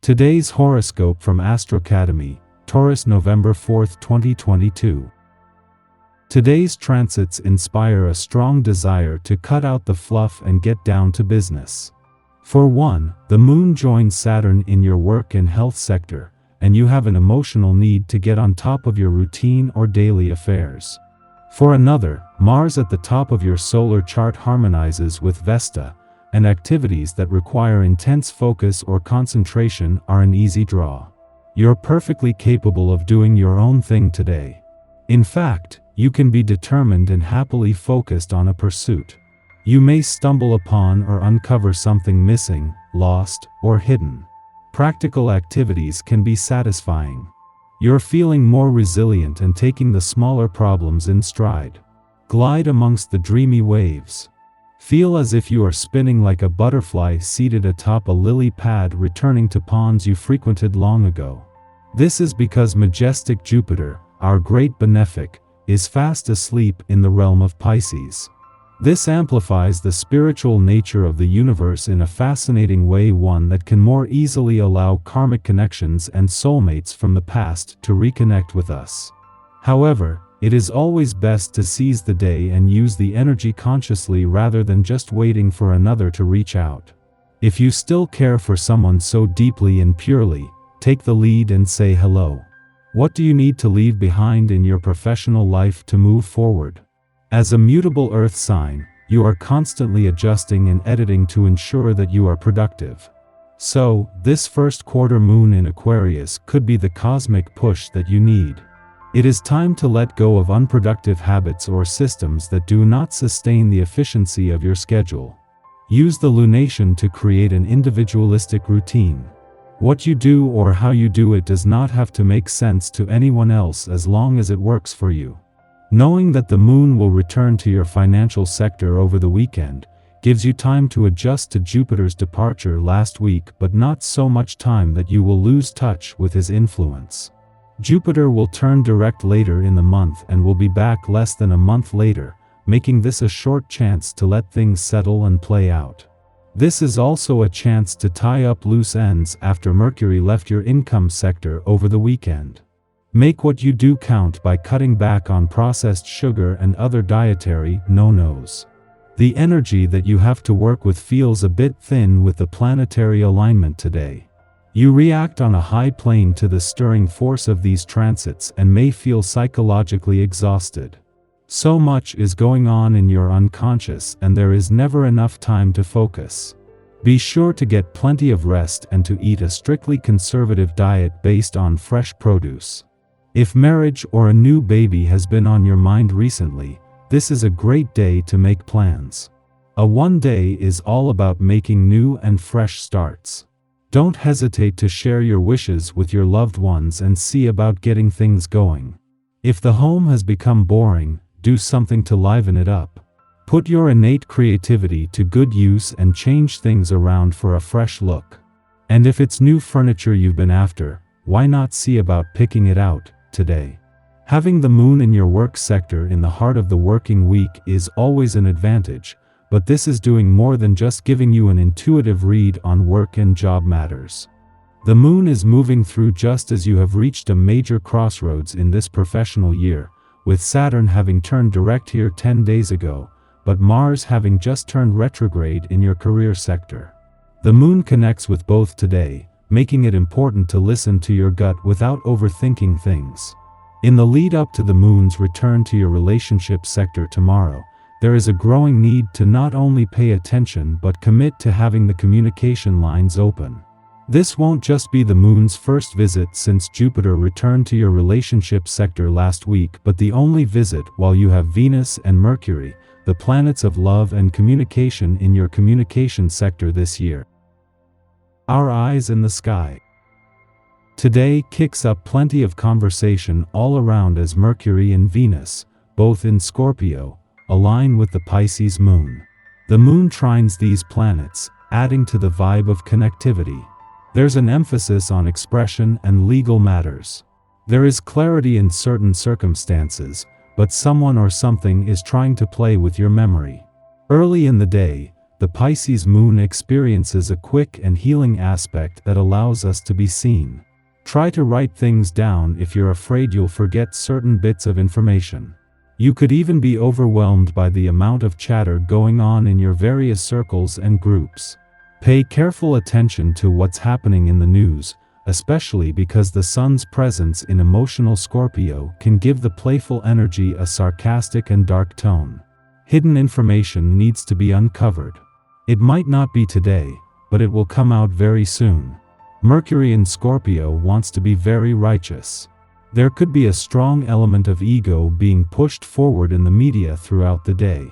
Today's horoscope from Astrocademy, Taurus, November 4, 2022. Today's transits inspire a strong desire to cut out the fluff and get down to business. For one, the moon joins Saturn in your work and health sector, and you have an emotional need to get on top of your routine or daily affairs. For another, Mars at the top of your solar chart harmonizes with Vesta, and activities that require intense focus or concentration are an easy draw. You're perfectly capable of doing your own thing today. In fact, you can be determined and happily focused on a pursuit. You may stumble upon or uncover something missing, lost, or hidden. Practical activities can be satisfying. You're feeling more resilient and taking the smaller problems in stride. Glide amongst the dreamy waves. Feel as if you are spinning like a butterfly seated atop a lily pad returning to ponds you frequented long ago. This is because majestic Jupiter, our great benefic, is fast asleep in the realm of Pisces. This amplifies the spiritual nature of the universe in a fascinating way, one that can more easily allow karmic connections and soulmates from the past to reconnect with us. However, it is always best to seize the day and use the energy consciously rather than just waiting for another to reach out. If you still care for someone so deeply and purely, take the lead and say hello. What do you need to leave behind in your professional life to move forward? As a mutable earth sign, you are constantly adjusting and editing to ensure that you are productive. So, this first quarter moon in Aquarius could be the cosmic push that you need. It is time to let go of unproductive habits or systems that do not sustain the efficiency of your schedule. Use the lunation to create an individualistic routine. What you do or how you do it does not have to make sense to anyone else as long as it works for you. Knowing that the moon will return to your financial sector over the weekend gives you time to adjust to Jupiter's departure last week, but not so much time that you will lose touch with his influence. Jupiter will turn direct later in the month and will be back less than a month later, making this a short chance to let things settle and play out. This is also a chance to tie up loose ends after Mercury left your income sector over the weekend. Make what you do count by cutting back on processed sugar and other dietary no-nos. The energy that you have to work with feels a bit thin with the planetary alignment today. You react on a high plane to the stirring force of these transits and may feel psychologically exhausted. So much is going on in your unconscious and there is never enough time to focus. Be sure to get plenty of rest and to eat a strictly conservative diet based on fresh produce. If marriage or a new baby has been on your mind recently, this is a great day to make plans. A one day is all about making new and fresh starts. Don't hesitate to share your wishes with your loved ones and see about getting things going. If the home has become boring, do something to liven it up. Put your innate creativity to good use and change things around for a fresh look. And if it's new furniture you've been after, why not see about picking it out today? Having the moon in your work sector in the heart of the working week is always an advantage, but this is doing more than just giving you an intuitive read on work and job matters. The moon is moving through just as you have reached a major crossroads in this professional year, with Saturn having turned direct here 10 days ago, but Mars having just turned retrograde in your career sector. The moon connects with both today, making it important to listen to your gut without overthinking things. In the lead up to the moon's return to your relationship sector tomorrow, there is a growing need to not only pay attention but commit to having the communication lines open. This won't just be the moon's first visit since Jupiter returned to your relationship sector last week, but the only visit while you have Venus and Mercury, the planets of love and communication, in your communication sector this year. Our eyes in the sky. Today kicks up plenty of conversation all around as Mercury and Venus, both in Scorpio, align with the Pisces moon. The moon trines these planets, adding to the vibe of connectivity. There's an emphasis on expression and legal matters. There is clarity in certain circumstances, but someone or something is trying to play with your memory. Early in the day, the Pisces moon experiences a quick and healing aspect that allows us to be seen. Try to write things down if you're afraid you'll forget certain bits of information. You could even be overwhelmed by the amount of chatter going on in your various circles and groups. Pay careful attention to what's happening in the news, especially because the sun's presence in emotional Scorpio can give the playful energy a sarcastic and dark tone. Hidden information needs to be uncovered. It might not be today, but it will come out very soon. Mercury in Scorpio wants to be very righteous. There could be a strong element of ego being pushed forward in the media throughout the day.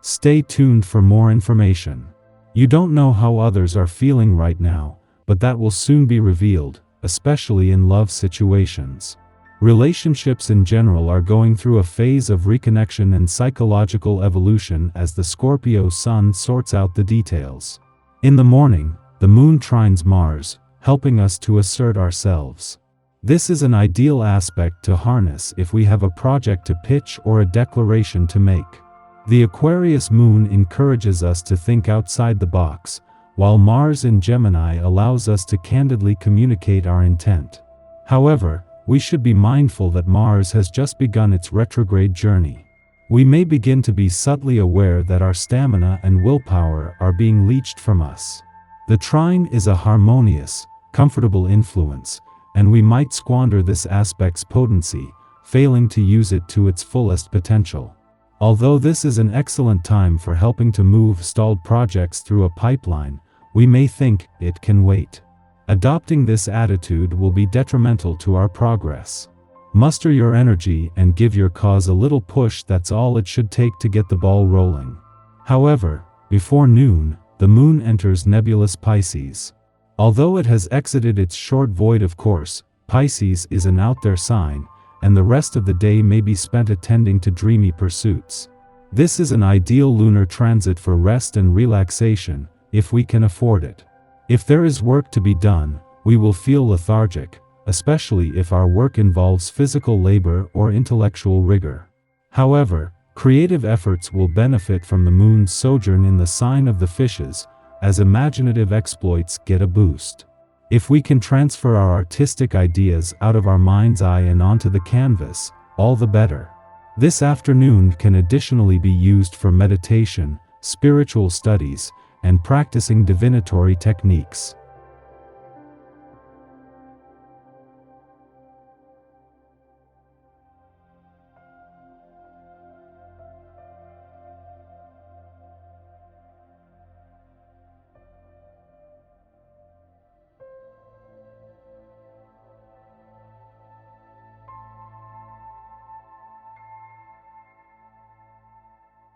Stay tuned for more information. You don't know how others are feeling right now, but that will soon be revealed, especially in love situations. Relationships in general are going through a phase of reconnection and psychological evolution as the Scorpio sun sorts out the details. In the morning, the moon trines Mars, helping us to assert ourselves. This is an ideal aspect to harness if we have a project to pitch or a declaration to make. The Aquarius moon encourages us to think outside the box, while Mars in Gemini allows us to candidly communicate our intent. However, we should be mindful that Mars has just begun its retrograde journey. We may begin to be subtly aware that our stamina and willpower are being leached from us. The trine is a harmonious, comfortable influence, and we might squander this aspect's potency, failing to use it to its fullest potential. Although this is an excellent time for helping to move stalled projects through a pipeline, we may think it can wait. Adopting this attitude will be detrimental to our progress. Muster your energy and give your cause a little push. That's all it should take to get the ball rolling. However, before noon, the moon enters nebulous Pisces. Although it has exited its short void of course, Pisces is an out there sign, and the rest of the day may be spent attending to dreamy pursuits. This is an ideal lunar transit for rest and relaxation, if we can afford it. If there is work to be done, we will feel lethargic, especially if our work involves physical labor or intellectual rigor. However, creative efforts will benefit from the moon's sojourn in the sign of the fishes, as imaginative exploits get a boost. If we can transfer our artistic ideas out of our mind's eye and onto the canvas, all the better. This afternoon can additionally be used for meditation, spiritual studies, and practicing divinatory techniques.